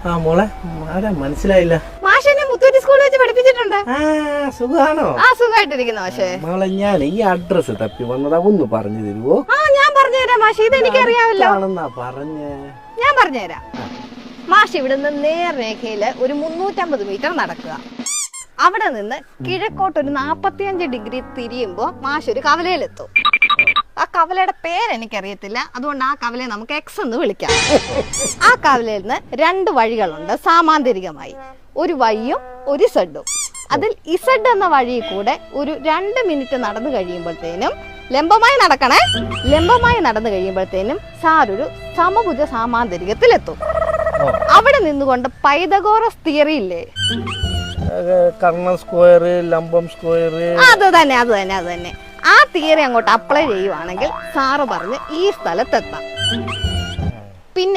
ആ മോളെ ആരാ മനസ്സിലായില്ല. മാഷെന്നെ മുത്തൂറ്റ് സ്കൂളിൽ വെച്ച് പഠിപ്പിച്ചിട്ടുണ്ട്. സുഖാണോ? ആ സുഖമായിട്ടിരിക്കുന്നു മാഷേ. മോളെ ഞാൻ ഈ അഡ്രസ് തപ്പി വന്നതാ, ഒന്ന് പറഞ്ഞു തരുവോ? ആ ഞാൻ പറഞ്ഞുതരാം മാഷേ, ഇത് എനിക്ക് അറിയാമല്ലോ. പറഞ്ഞേ ഞാൻ പറഞ്ഞുതരാം മാഷ്. ഇവിടുന്ന് നേർരേഖയില് ഒരു 350 മീറ്റർ നടക്കുക. അവിടെ നിന്ന് കിഴക്കോട്ട് ഒരു 45 ഡിഗ്രി തിരിയുമ്പോ മാഷ് ഒരു കവലയിലെത്തും. ആ കവലയുടെ പേരെനിക്കറിയത്തില്ല, അതുകൊണ്ട് ആ കവലയെ നമുക്ക് എക്സ് എന്ന് വിളിക്കാം. ആ കവലയിൽ നിന്ന് 2 വഴികളുണ്ട് സാമാന്തരികമായി, ഒരു വൈയും ഒരു സെഡും. അതിൽ ഇസഡ് എന്ന വഴി കൂടെ ഒരു 2 മിനിറ്റ് നടന്നു കഴിയുമ്പോഴത്തേനും ലംബമായി നടക്കണേ. ലംബമായി നടന്നു കഴിയുമ്പോഴത്തേനും സാറൊരു സമഭുജ സാമാന്തരികത്തിലെത്തും. അവിടെ നിന്നുകൊണ്ട് പൈതഗോറസ് തിയറി ഇല്ലേ, കർണ സ്ക്വയർ, ലംബം സ്ക്വയർ, അത് തന്നെ. ആ തിയറി അങ്ങോട്ട് അപ്ലൈ ചെയ്യുവാണെങ്കിൽ സാറ് പറഞ്ഞ് ഈ സ്ഥലത്തെത്താം.